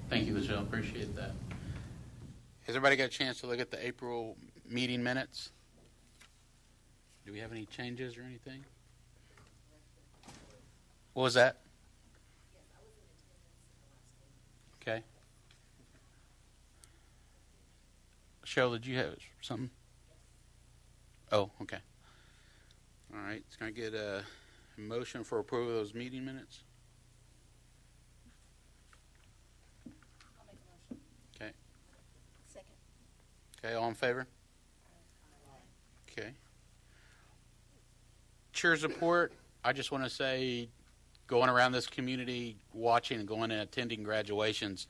Thank you, Michelle. Appreciate that. Has everybody got a chance to look at the April meeting minutes? Do we have any changes or anything? What was that? Okay. Cheryl, did you have something? Oh, okay. All right. Can I get a motion for approval of those meeting minutes? I'll make a motion. Okay. Second. Okay, all in favor? Okay. Cheers report. I just want to say, going around this community, watching and going and attending graduations,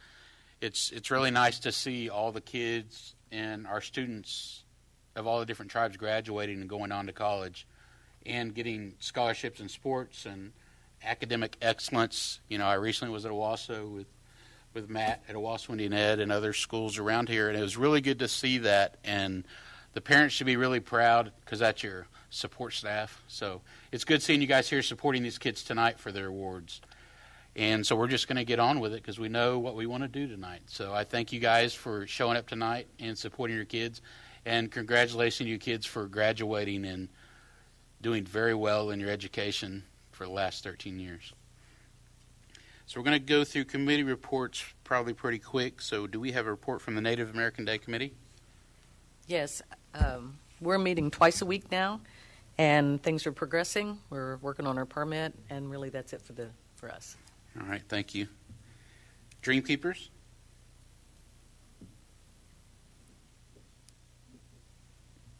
it's really nice to see all the kids and our students of all the different tribes graduating and going on to college and getting scholarships in sports and academic excellence. You know, I recently was at Owasso with Matt at Owasso Indian Ed and other schools around here, and it was really good to see that. And the parents should be really proud because that's your support staff. So it's good seeing you guys here supporting these kids tonight for their awards. And so we're just going to get on with it because we know what we want to do tonight. So I thank you guys for showing up tonight and supporting your kids. And congratulations, you kids, for graduating and doing very well in your education for the last 13 years. So we're going to go through committee reports probably pretty quick. So do we have a report from the Native American Day Committee? Yes. We're meeting twice a week now, and things are progressing. We're working on our permit, and really that's it for us. All right, thank you. Dream Keepers?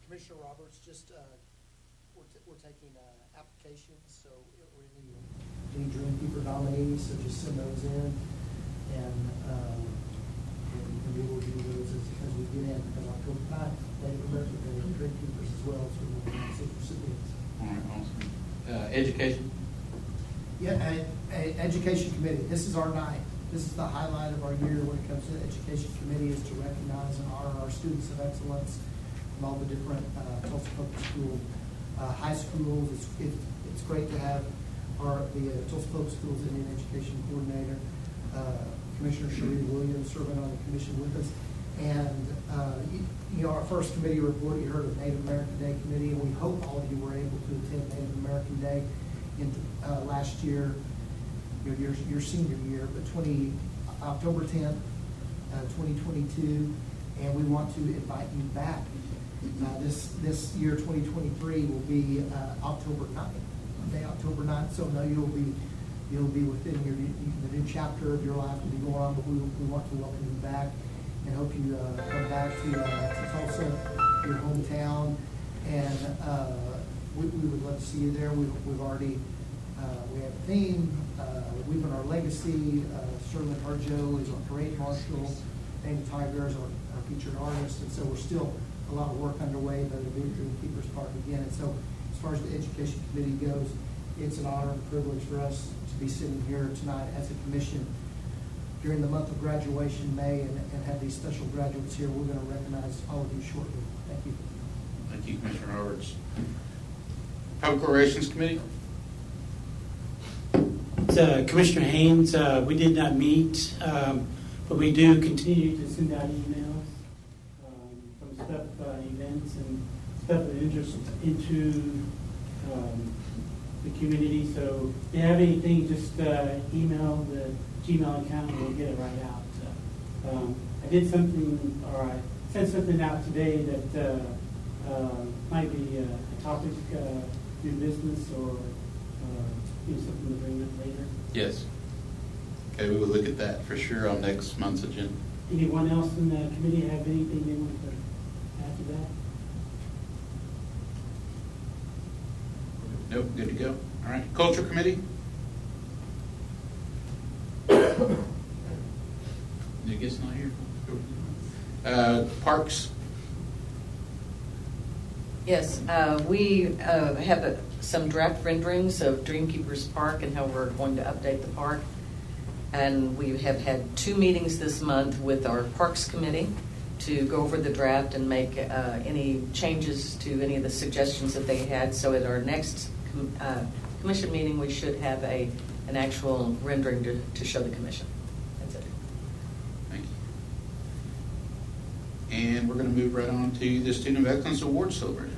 Commissioner Roberts, just we're taking applications, so we're any Dream Keeper nominees, so just send those in, and we will do those as we get in. Because October 9th, Native American Day, Dream Keepers as well, so we'll see recipients. All right, awesome. Education? Yeah, Education Committee, this is our night. This is the highlight of our year when it comes to the Education Committee, is to recognize and honor our students of excellence from all the different Tulsa Public School high schools. It's great to have the Tulsa Public Schools Indian Education Coordinator, Commissioner Sheree Williams, serving on the commission with us. And our first committee report, you heard of Native American Day Committee, and we hope all of you were able to attend Native American Day in last year, your senior year, but October 10th, 2022, and we want to invite you back. This year, 2023, will be October 9th, Monday, October 9th. So no, you'll be within the new chapter of your life will be going on, but we want to welcome you back and hope you come back to Tulsa, your hometown, and we would love to see you there. We've already we have a theme. Weaving Our Legacy. Sherman Harjo is our parade marshal. Dana Tiger is our featured artist, and so we're still a lot of work underway, but the Dream Keepers part again. And so, as far as the Education Committee goes, it's an honor and privilege for us to be sitting here tonight as a commission during the month of graduation, May, and have these special graduates here. We're going to recognize all of you shortly. Thank you. Thank you, Commissioner Roberts. Public Relations Committee? Commissioner Haynes, we did not meet, but we do continue to send out emails from stuff, events and stuff of interest into the community. So if you have anything, just email the Gmail account and we'll get it right out. I did something, or I sent something out today that might be a topic, do business or something to bring up later. Yes. Okay, we will look at that for sure on next month's agenda. Anyone else in the committee have anything they want to add to that? Nope, good to go. All right, Culture Committee? I guess not here. Parks? Yes, we have some draft renderings of Dreamkeepers Park and how we're going to update the park. And we have had 2 meetings this month with our Parks Committee to go over the draft and make any changes to any of the suggestions that they had. So at our next commission meeting, we should have an actual rendering to show the commission. That's it. And we're going to move right on to the Student of Excellence Awards celebration.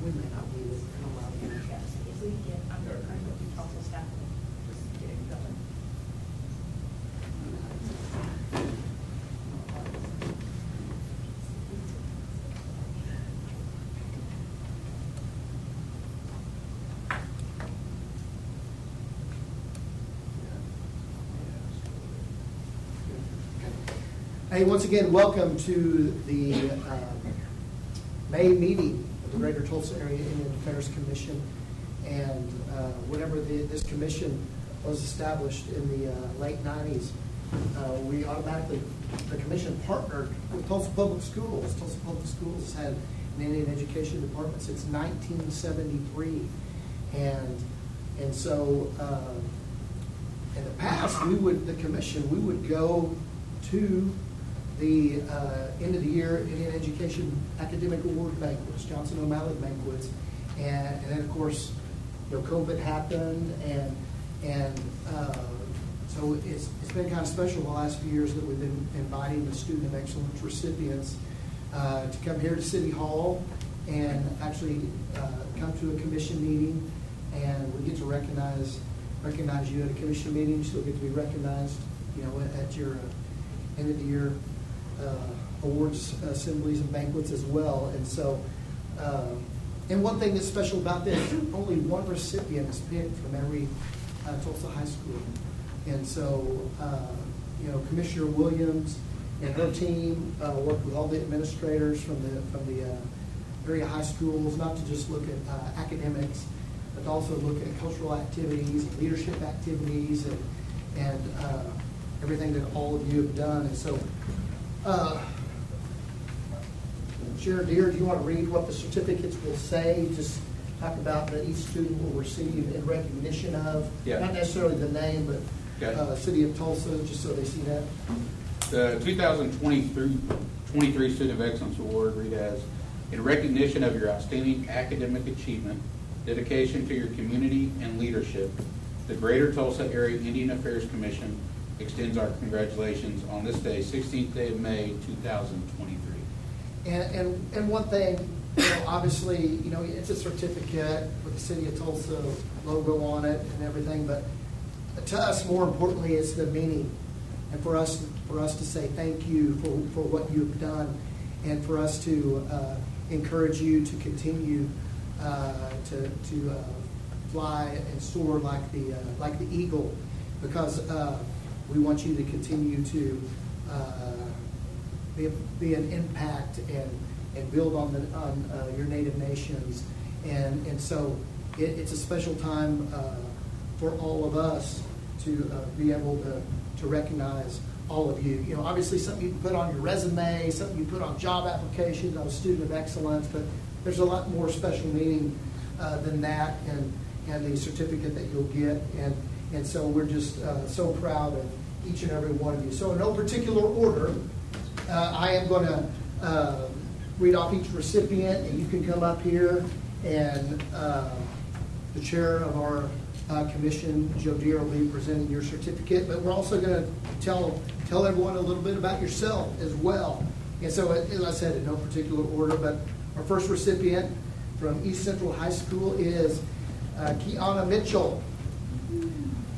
We may not need it. I don't know. If we get, I'm going to go through Tulsa staff and just get it going. Hey, once again, welcome to the May meeting of the Greater Tulsa Area Indian Affairs Commission. And whenever this commission was established in the late 90s, we automatically, the commission partnered with Tulsa Public Schools. Tulsa Public Schools has had an Indian education department since 1973. And so in the past, the commission would go to the end of the year Indian Education Academic Award banquets, Johnson O'Malley banquets, and then of course, COVID happened, and so it's been kind of special the last few years that we've been inviting the Student of Excellence recipients to come here to City Hall and actually come to a commission meeting, and we get to recognize you at a commission meeting. You still get to be recognized, at your end of the year awards assemblies and banquets as well. And so, and one thing that's special about this, only one recipient is picked from every Tulsa high school. And so, Commissioner Williams and her team worked with all the administrators from the area high schools, not to just look at academics, but to also look at cultural activities, leadership activities, and everything that all of you have done. And so, Sharon Deere, do you want to read what the certificates will say? Just talk about that each student will receive in recognition of, not necessarily the name, but City of Tulsa, just so they see that. The 2023 Student of Excellence Award read as, in recognition of your outstanding academic achievement, dedication to your community and leadership, the Greater Tulsa Area Indian Affairs Commission extends our congratulations on this day, 16th day of May, 2023. And one thing, obviously, it's a certificate with the City of Tulsa logo on it and everything, but to us, more importantly, it's the meaning. And for us to say thank you for what you've done, and for us to encourage you to continue to fly and soar like the eagle, because we want you to continue to be an impact and build on your native nations, and so it's a special time for all of us to be able to recognize all of you. Obviously something you can put on your resume, something you put on job applications, I'm a student of excellence, but there's a lot more special meaning than that, and the certificate that you'll get, and so we're just so proud of each and every one of you. So in no particular order, I am going to read off each recipient, and you can come up here And the chair of our commission, Joe Deere, will be presenting your certificate. But we're also going to tell everyone a little bit about yourself as well. And so, as I said, in no particular order, but our first recipient from East Central High School is Kiana Mitchell.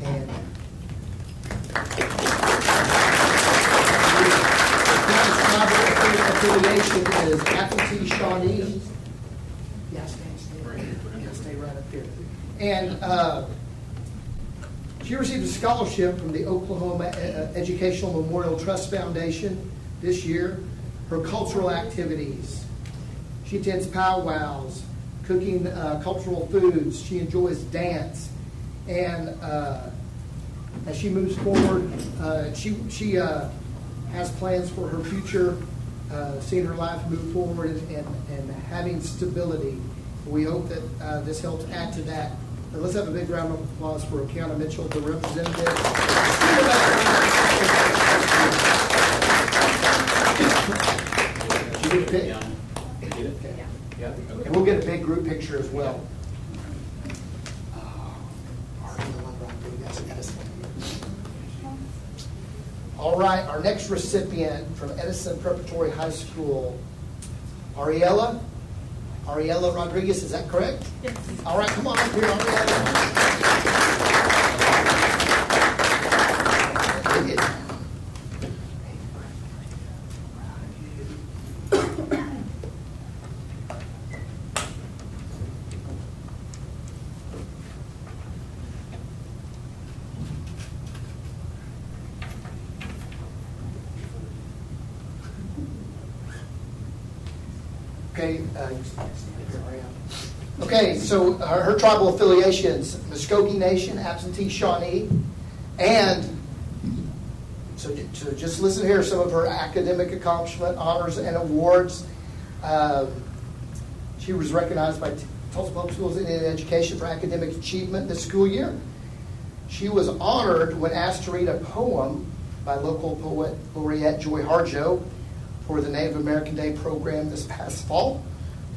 And affiliation is Appleton Shawnee. Yeah, stay right up there. And she received a scholarship from the Oklahoma Educational Memorial Trust Foundation this year. Her cultural activities. She attends powwows, cooking cultural foods. She enjoys dance. And as she moves forward, she has plans for her future, seeing her life move forward and having stability. We hope that this helps add to that. And let's have a big round of applause for Kiana Mitchell, the representative. She did a pic. Yeah. And we'll get a big group picture as well. All right, our next recipient from Edison Preparatory High School, Ariella Rodriguez, is that correct? Yes. All right, come on up here, Ariella. Okay, so her tribal affiliations, Muskogee Nation, Absentee Shawnee, and so just listen here, some of her academic accomplishment, honors, and awards. She was recognized by Tulsa Public Schools in Education for academic achievement this school year. She was honored when asked to read a poem by local poet laureate Joy Harjo for the Native American Day program this past fall.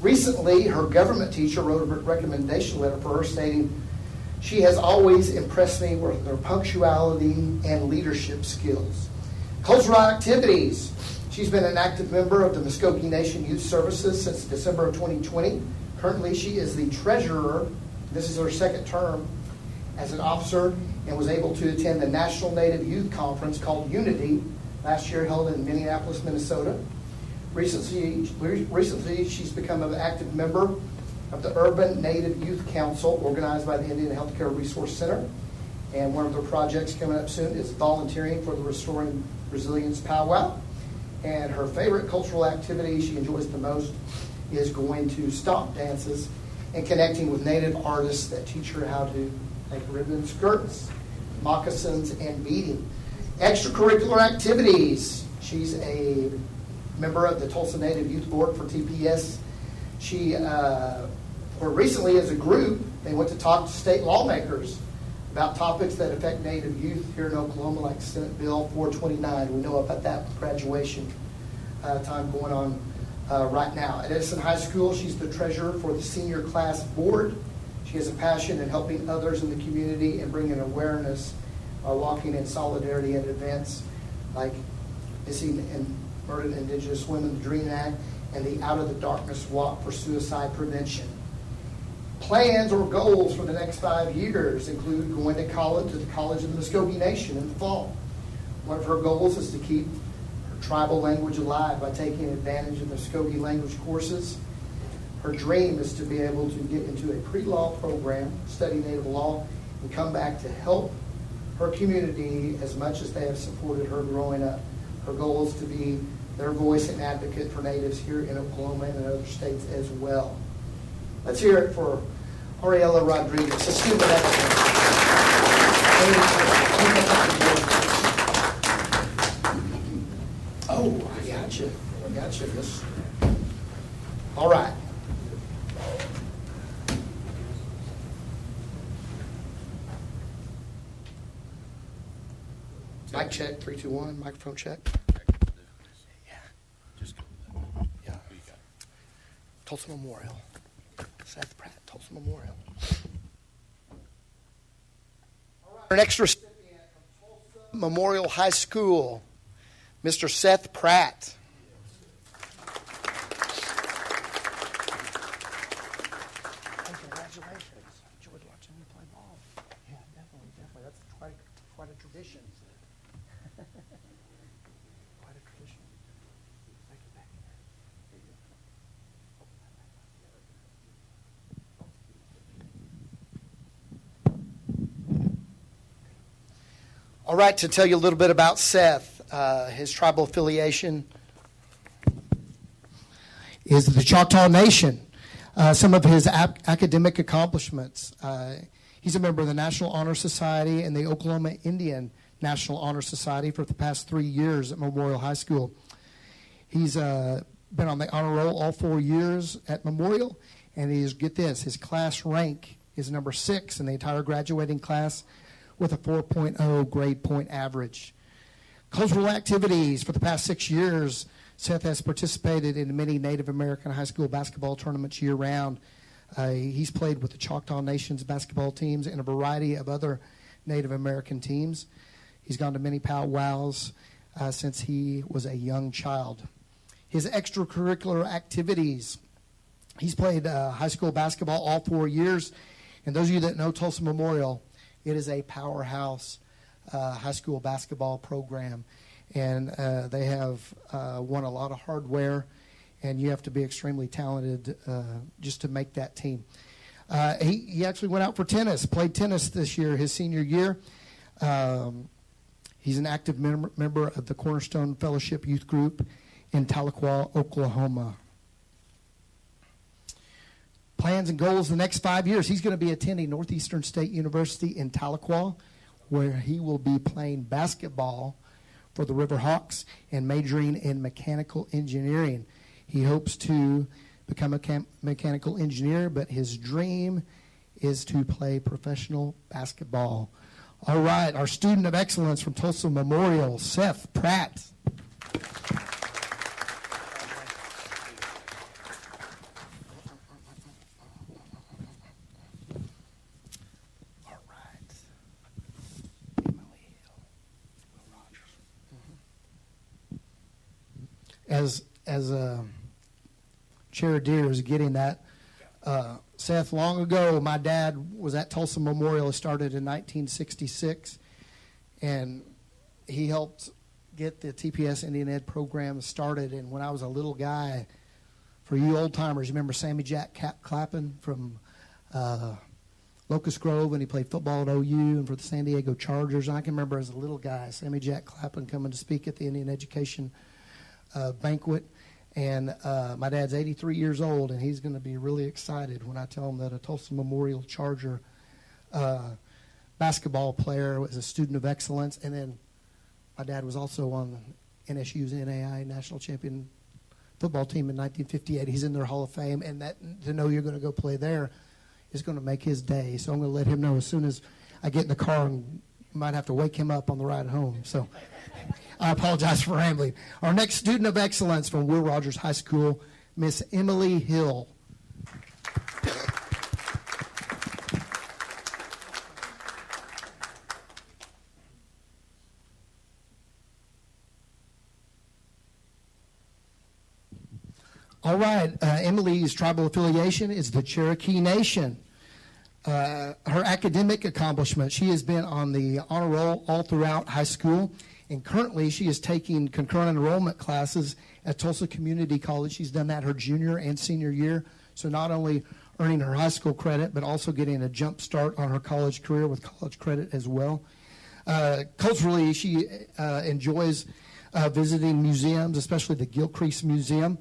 Recently, her government teacher wrote a recommendation letter for her stating, "She has always impressed me with her punctuality and leadership skills." Cultural activities. She's been an active member of the Muskogee Nation Youth Services since December of 2020. Currently, she is the treasurer. This is her second term as an officer and was able to attend the National Native Youth Conference called Unity last year, held in Minneapolis, Minnesota. Recently, she's become an active member of the Urban Native Youth Council, organized by the Indian Healthcare Resource Center. And one of their projects coming up soon is volunteering for the Restoring Resilience Powwow. And her favorite cultural activity she enjoys the most is going to stomp dances and connecting with Native artists that teach her how to make ribbon skirts, moccasins, and beading. Extracurricular activities. She's a member of the Tulsa Native Youth Board for TPS. She, recently as a group, they went to talk to state lawmakers about topics that affect Native youth here in Oklahoma, like Senate Bill 429. We know about that graduation time going on right now. At Edison High School, she's the treasurer for the senior class board. She has a passion in helping others in the community and bringing awareness, walking in solidarity at events like Missing and Murdered Indigenous Women, the DREAM Act, and the Out of the Darkness Walk for Suicide Prevention. Plans or goals for the next 5 years include going to college, to the College of the Muskogee Nation in the fall. One of her goals is to keep her tribal language alive by taking advantage of the Muskogee language courses. Her dream is to be able to get into a pre-law program, study Native law, and come back to help her community as much as they have supported her growing up. Her goal is to be their voice and advocate for Natives here in Oklahoma and in other states as well. Let's hear it for Ariella Rodriguez, a student at Oh, I got you. This. All right. Mic check, 3, 2, 1. Microphone check. Yeah. Tulsa Memorial. Seth Pratt, Tulsa Memorial. Our next recipient from Tulsa Memorial High School, Mr. Seth Pratt. Congratulations. Enjoyed watching you play ball. Yeah, definitely. That's quite a tradition. Quite a tradition. Take it back there. There you go. All right, to tell you a little bit about Seth, his tribal affiliation is the Choctaw Nation. Some of his academic accomplishments. He's a member of the National Honor Society and the Oklahoma Indian National Honor Society for the past 3 years at Memorial High School. He's been on the honor roll all 4 years at Memorial, and get this, his class rank is number 6 in the entire graduating class with a 4.0 grade point average. Cultural activities for the past 6 years. Seth has participated in many Native American high school basketball tournaments year-round. He's played with the Choctaw Nation's basketball teams and a variety of other Native American teams. He's gone to many powwows since he was a young child. His extracurricular activities. He's played high school basketball all 4 years. And those of you that know Tulsa Memorial, it is a powerhouse high school basketball program. And they have won a lot of hardware, and you have to be extremely talented just to make that team. He actually went out for tennis, played tennis this year, his senior year. He's an active member of the Cornerstone Fellowship Youth Group in Tahlequah, Oklahoma. Plans and goals the next 5 years. He's going to be attending Northeastern State University in Tahlequah, where he will be playing basketball for the Riverhawks and majoring in mechanical engineering. He hopes to become a mechanical engineer, but his dream is to play professional basketball. All right, our student of excellence from Tulsa Memorial, Seth Pratt. As Chair Deere is getting that, Seth, long ago, my dad was at Tulsa Memorial. It started in 1966, and he helped get the TPS Indian Ed program started. And when I was a little guy, for you old-timers, you remember Sammy Jack Clappin from Locust Grove, and he played football at OU and for the San Diego Chargers. And I can remember as a little guy, Sammy Jack Clappin coming to speak at the Indian Education banquet. And my dad's 83 years old, and he's going to be really excited when I tell him that a Tulsa Memorial Charger basketball player was a student of excellence. And then my dad was also on NSU's NAI national champion football team in 1958. He's in their Hall of Fame, and that to know you're going to go play there is going to make his day. So I'm going to let him know as soon as I get in the car, and might have to wake him up on the ride home. So I apologize for rambling. Our next student of excellence from Will Rogers High School, Miss Emily Hill. All right, Emily's tribal affiliation is the Cherokee Nation. Her academic accomplishment, she has been on the honor roll all throughout high school, and currently she is taking concurrent enrollment classes at Tulsa Community College. She's done that her junior and senior year, so not only earning her high school credit, but also getting a jump start on her college career with college credit as well. Culturally, she enjoys visiting museums, especially the Gilcrease Museum.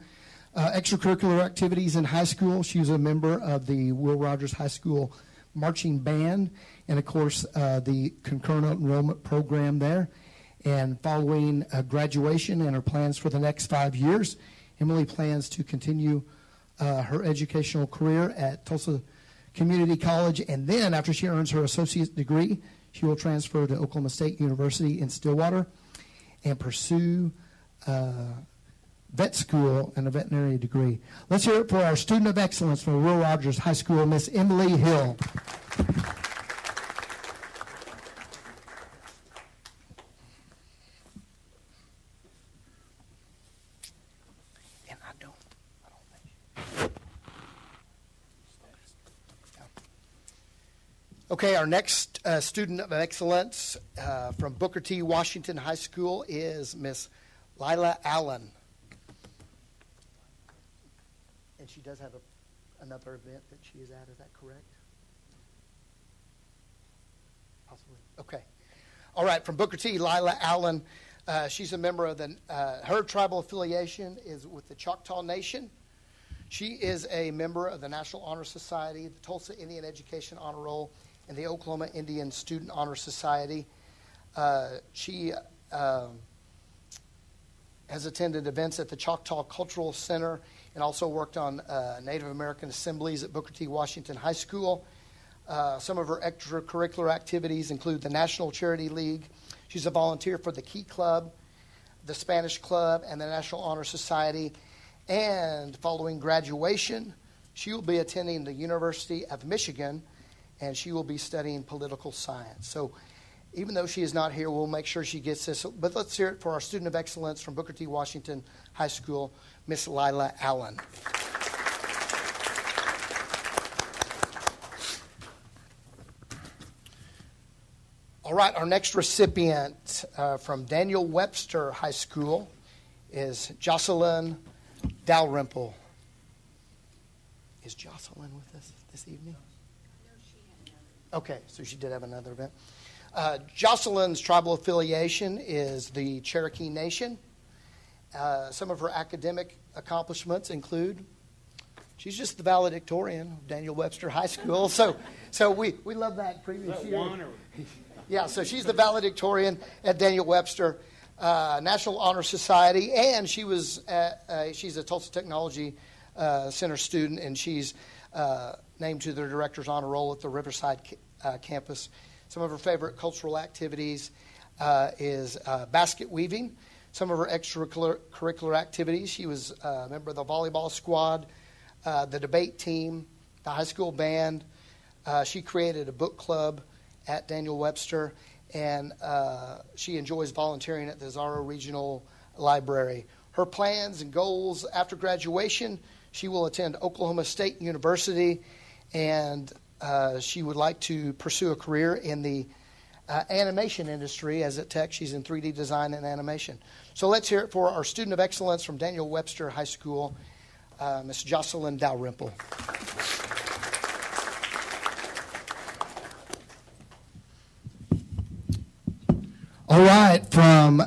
Extracurricular activities in high school, she was a member of the Will Rogers High School marching band, and of course the concurrent enrollment program there. And following graduation and her plans for the next 5 years, Emily plans to continue her educational career at Tulsa Community College, and then after she earns her associate's degree, she will transfer to Oklahoma State University in Stillwater and pursue vet school and a veterinary degree. Let's hear it for our student of excellence from Will Rogers High School, Miss Emily Hill. And I don't think. Okay, our next student of excellence from Booker T. Washington High School is Miss Lila Allen. And she does have another event that she is at. Is that correct? Possibly. Okay. All right, from Booker T. Lila Allen. She's a member of her tribal affiliation is with the Choctaw Nation. She is a member of the National Honor Society, the Tulsa Indian Education Honor Roll, and the Oklahoma Indian Student Honor Society. She has attended events at the Choctaw Cultural Center and also worked on Native American assemblies at Booker T. Washington High School. Some of her extracurricular activities include the National Charity League. She's a volunteer for the Key Club, the Spanish Club, and the National Honor Society. And following graduation, she will be attending the University of Michigan, and she will be studying political science. So even though she is not here, we'll make sure she gets this. But let's hear it for our student of excellence from Booker T. Washington High School, Miss Lila Allen. All right, our next recipient from Daniel Webster High School is Jocelyn Dalrymple. Is Jocelyn with us this evening? Okay, so she did have another event. Jocelyn's tribal affiliation is the Cherokee Nation. Some of her academic accomplishments include she's just the valedictorian of Daniel Webster High School. So we love that previous year. Yeah, so she's the valedictorian at Daniel Webster National Honor Society, and she's a Tulsa Technology Center student, and she's named to the Director's Honor Roll at the Riverside campus. Some of her favorite cultural activities is basket weaving. Some of her extracurricular activities, she was a member of the volleyball squad, the debate team, the high school band. She created a book club at Daniel Webster, and she enjoys volunteering at the Zorro Regional Library. Her plans and goals after graduation, she will attend Oklahoma State University, and she would like to pursue a career in the animation industry. As at Tech, she's in 3D design and animation. So let's hear it for our student of excellence from Daniel Webster High School, Miss Jocelyn Dalrymple. All right, from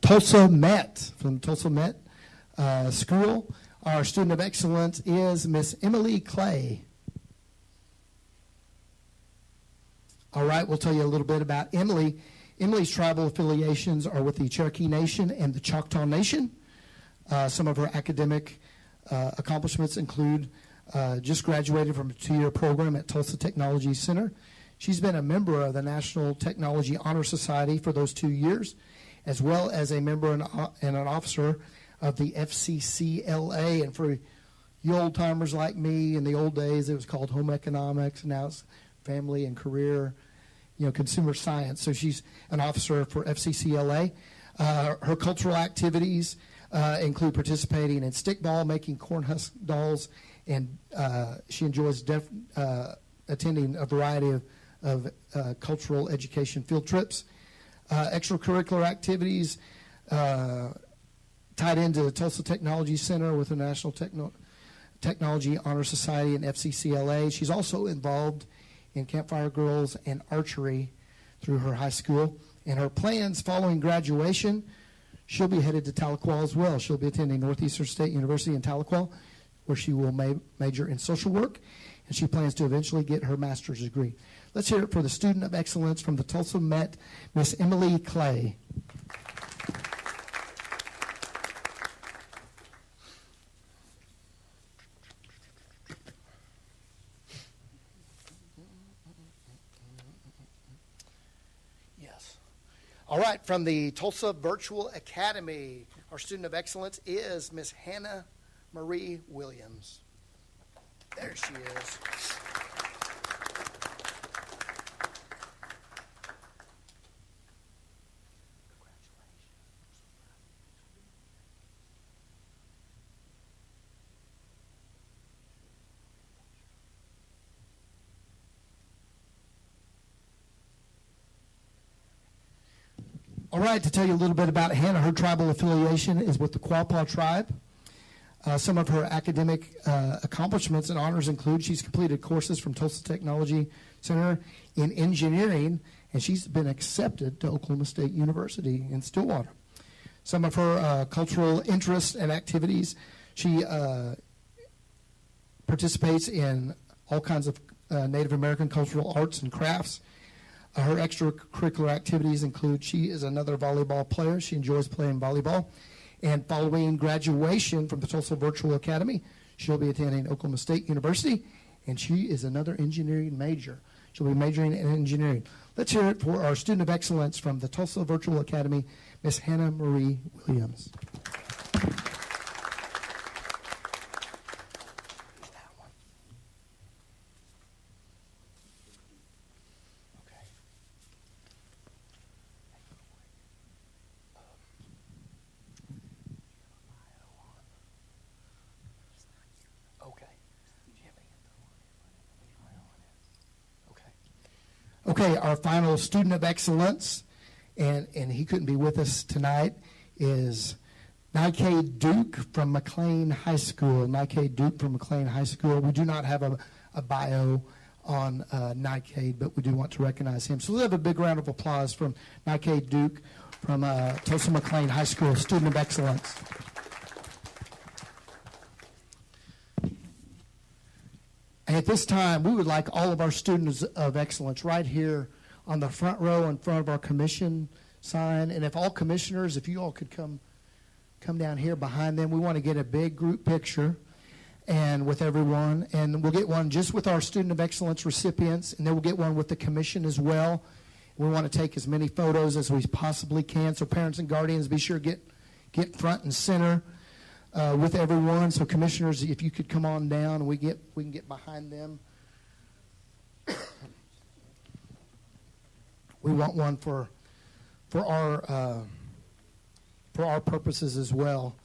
Tulsa Met School, our student of excellence is Miss Emily Clay. All right, we'll tell you a little bit about Emily. Emily's tribal affiliations are with the Cherokee Nation and the Choctaw Nation. Some of her academic accomplishments include just graduated from a 2-year program at Tulsa Technology Center. She's been a member of the National Technology Honor Society for those 2 years, as well as a member and an officer of the FCCLA. And for you old-timers like me, in the old days, it was called Home Economics. Now it's Family and Career, Consumer Science. So she's an officer for FCCLA. Her cultural activities include participating in stickball, making corn husk dolls, and she enjoys attending a variety of cultural education field trips. Extracurricular activities tied into the Tulsa Technology Center with the National Technology Honor Society and FCCLA. She's also involved in Campfire Girls and archery through her high school. And her plans following graduation, she'll be headed to Tahlequah as well. She'll be attending Northeastern State University in Tahlequah, where she will major in social work, and she plans to eventually get her master's degree. Let's hear it for the student of excellence from the Tulsa Met, Miss Emily Clay. Yes. All right, from the Tulsa Virtual Academy, our student of excellence is Miss Hannah Marie Williams. There she is. All right, to tell you a little bit about Hannah, her tribal affiliation is with the Quapaw tribe. Some of her academic accomplishments and honors include she's completed courses from Tulsa Technology Center in engineering, and she's been accepted to Oklahoma State University in Stillwater. Some of her cultural interests and activities, she participates in all kinds of Native American cultural arts and crafts. Her extracurricular activities include she is another volleyball player. She enjoys playing volleyball. And following graduation from the Tulsa Virtual Academy, she'll be attending Oklahoma State University, and she is another engineering major. She'll be majoring in engineering. Let's hear it for our student of excellence from the Tulsa Virtual Academy, Miss Hannah Marie Williams. Okay, our final student of excellence, and he couldn't be with us tonight, is Nike Duke from McLean High School. Nike Duke from McLean High School. We do not have a bio on Nike, but we do want to recognize him. So we'll have a big round of applause from Nike Duke from Tulsa McLean High School, student of excellence. And at this time, we would like all of our students of excellence right here on the front row in front of our commission sign. And if all commissioners, if you all could come down here behind them, we want to get a big group picture and with everyone. And we'll get one just with our student of excellence recipients, and then we'll get one with the commission as well. We want to take as many photos as we possibly can. So parents and guardians, be sure to get front and center with everyone. So commissioners, if you could come on down, we can get behind them. We want one for our purposes as well.